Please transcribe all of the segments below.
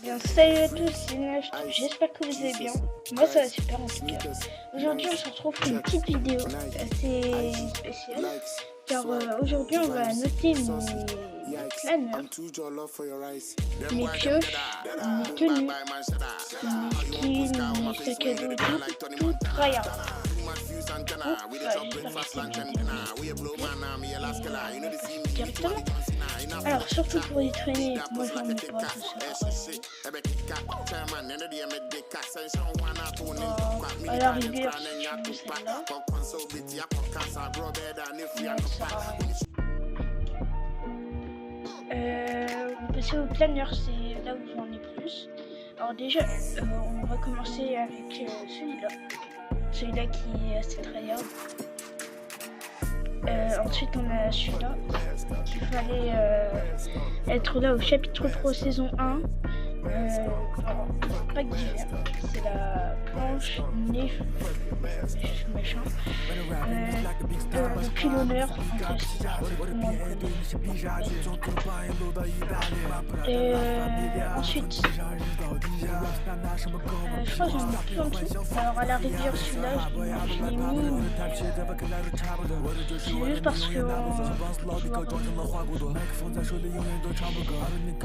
Bien, salut à tous, c'est Nage, j'espère que vous allez bien. Moi ça va super en tout cas. Aujourd'hui on se retrouve pour une petite vidéo assez spéciale. Car aujourd'hui on va noter mes planeurs, mes pioches, mes tenues, mes skins, mes sacs à dos, tout tryhard. Directement. Alors surtout pour les traîner, moi j'en ai pas tout ça. À la rivière si tu veux celle-là. On va passer au planeur, c'est là où j'en ai plus. Alors déjà, on va commencer avec celui-là. Celui-là qui est assez tryhard. Ensuite on a celui-là. Il fallait être là au chapitre 3 saison 1. Pas que d'hiver, c'est la planche neige machin. Le pilonneur, ensuite, je crois que j'en ai plus en dessous. Alors à la rivière, celui-là, je l'ai mis. C'est juste parce que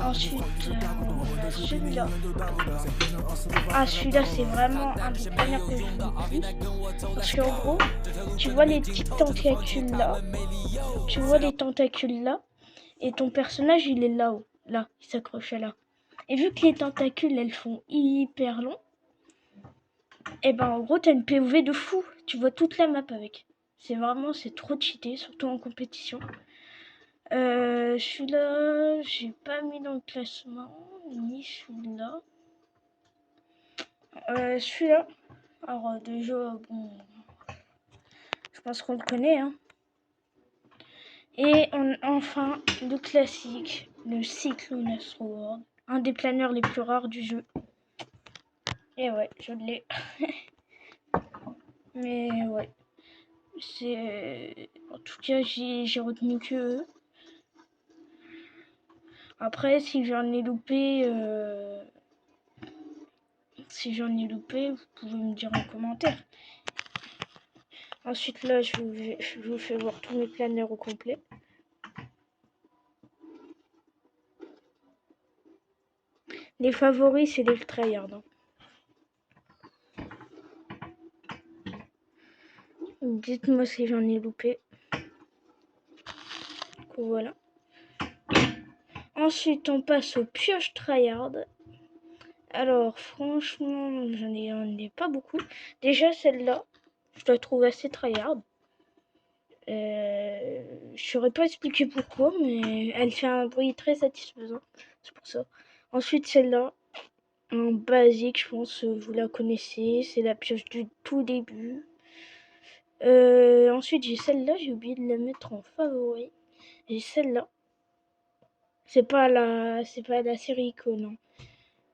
ensuite, celui-là. Ah, celui-là, c'est vraiment un des planeurs que j'aime le plus. Parce qu'en gros, tu vois les petites tentacules là. Tu vois les tentacules là. Et ton personnage, il est là-haut. Là, il s'accroche là. Et vu que les tentacules, elles font hyper long, et ben en gros, t'as une POV de fou. Tu vois toute la map avec. C'est trop cheaté, surtout en compétition. Celui-là, j'ai pas mis dans le classement, ni celui-là. Celui-là, alors déjà, bon, je pense qu'on le connaît, hein. Et enfin, le classique, le Cyclone Astroworld, un des planeurs les plus rares du jeu. Et ouais, je l'ai. Mais ouais, c'est... En tout cas, j'ai retenu que eux. Après, si j'en ai loupé, vous pouvez me dire en commentaire. Ensuite, là, je vous fais voir tous mes planeurs au complet. Les favoris, c'est les tryhards. Hein. Dites-moi si j'en ai loupé. Voilà. Ensuite, on passe aux pioches tryhard. Alors, franchement, j'en ai pas beaucoup. Déjà, celle-là, je la trouve assez tryhard. Je saurais pas expliquer pourquoi, mais elle fait un bruit très satisfaisant. C'est pour ça. Ensuite, celle-là, en basique, je pense vous la connaissez. C'est la pioche du tout début. Ensuite, j'ai celle-là. J'ai oublié de la mettre en favori. J'ai celle-là. C'est pas la série Ico, non.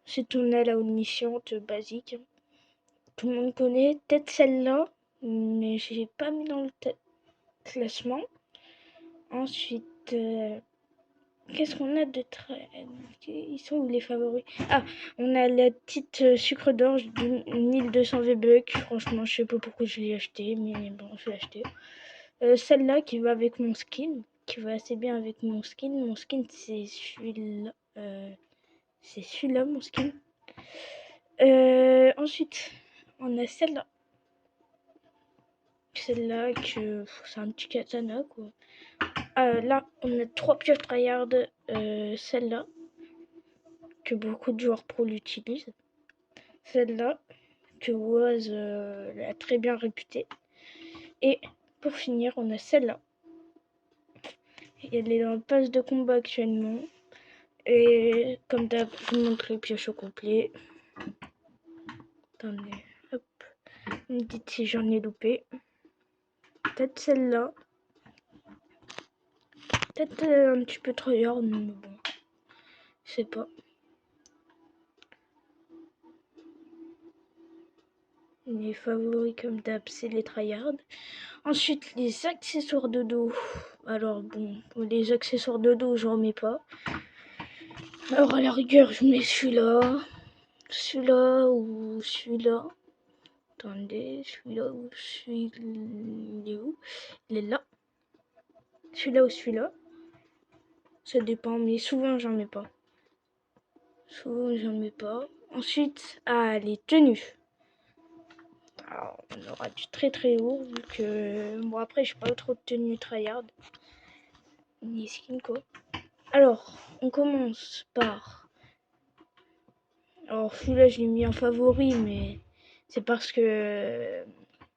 C'est ton aile à omnisciente basique. Tout le monde connaît. Peut-être celle-là, mais j'ai pas mis dans le classement. Ensuite, qu'est-ce qu'on a de très... Ils sont où les favoris? Ah, on a la petite sucre d'orge de 1200 V-Bucks. Franchement, je sais pas pourquoi je l'ai acheté, mais bon, je l'ai acheté. Celle-là qui va avec mon skin, qui va assez bien avec mon skin. Mon skin, c'est celui-là. C'est celui-là, mon skin. Ensuite, on a celle-là. Celle-là, que c'est un petit katana, quoi. Là, on a 3 pioches tryhard. Celle-là, que beaucoup de joueurs pro l'utilisent. Celle-là, que Woz a très bien réputée. Et pour finir, on a celle-là. Elle est dans le pass de combat actuellement. Et comme d'hab, je vous montre les pioches au complet. Attendez, hop. Vous me dites si j'en ai loupé. Peut-être celle-là. Peut-être un petit peu tryhard, mais bon. Je sais pas. Les favoris comme d'hab, c'est les tryhards. Ensuite, les accessoires de dos. Alors bon, les accessoires de dos, j'en mets pas. Alors à la rigueur, je mets celui-là ou celui-là. Attendez, celui-là ou celui-là. Il est où? Il est là. Celui-là ou celui-là. Ça dépend, mais souvent j'en mets pas. Ensuite, les tenues. Alors, on aura du très très haut, vu que... Bon, après, j'ai pas trop de tenues tryhard. Ni skin, quoi. Alors, on commence par... Alors, celui-là, je l'ai mis en favori, mais c'est parce que...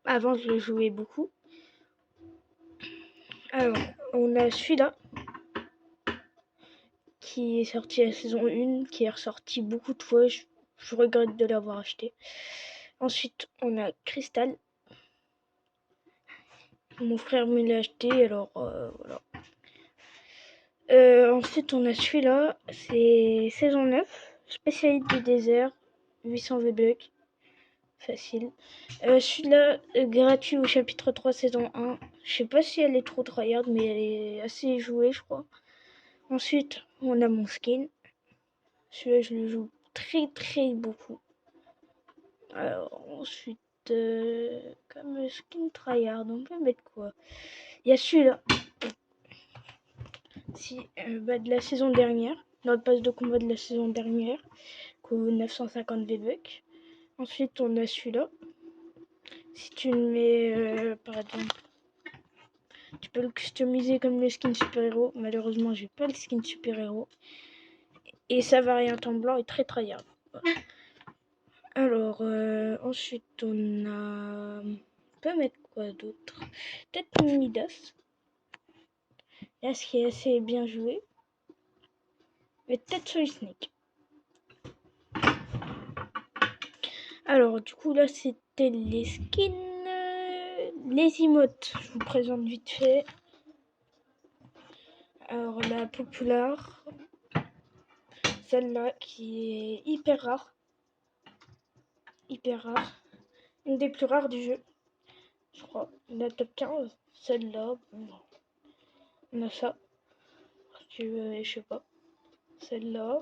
Avant, je le jouais beaucoup. Alors, on a celui-là, qui est sorti à la saison 1, qui est ressorti beaucoup de fois. Je regrette de l'avoir acheté. Ensuite, on a Crystal. Mon frère me l'a acheté, alors voilà. Ensuite, on a celui-là, c'est saison 9, spécialiste du désert, 800 V-Bucks, facile. Celui-là, gratuit au chapitre 3, saison 1. Je sais pas si elle est trop tryhard, mais elle est assez jouée, je crois. Ensuite, on a mon skin. Celui-là, je le joue très très beaucoup. Alors, ensuite, comme skin tryhard, on peut mettre quoi? Il y a celui-là. De la saison dernière, dans le pass de combat de la saison dernière, coûte 950 V-Bucks. Ensuite, on a celui-là. Si tu le mets, par exemple, tu peux le customiser comme le skin super-héros. Malheureusement, j'ai pas le skin super-héros. Et sa variante en blanc est très tryhard. Voilà. Alors, ensuite, on a... On peut mettre quoi d'autre? Peut-être Midas. Là, ce qui est assez bien joué. Mais peut-être Soul Snake. Alors, du coup, là, c'était les skins. Les emotes, je vous présente vite fait. Alors, la populaire, celle-là qui est hyper rare. Hyper rare. Une des plus rares du jeu, je crois. La top 15, celle-là. On a ça. Je sais pas. Celle-là.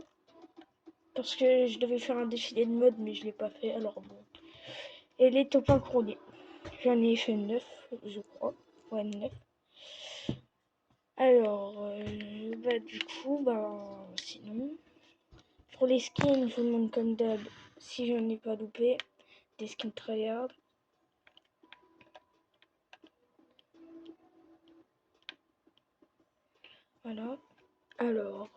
Parce que je devais faire un défilé de mode, mais je l'ai pas fait, alors bon. Et les top 1 chroniques. J'en ai fait 9, je crois. Ouais, 9. Alors, du coup, sinon, pour les skins, je vous demande comme d'hab, si j'en ai pas loupé, des skins tryhard. Voilà. Alors,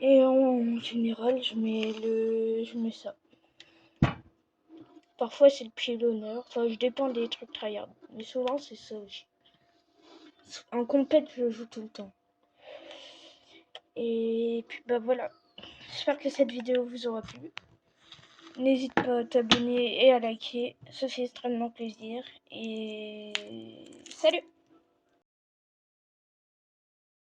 et en général, je mets ça. Parfois, c'est le pied d'honneur. Enfin, je dépends des trucs tryhard. Mais souvent, c'est ça aussi. En compète, je joue tout le temps. Et puis, voilà. J'espère que cette vidéo vous aura plu. N'hésite pas à t'abonner et à liker. Ça fait extrêmement plaisir. Et salut!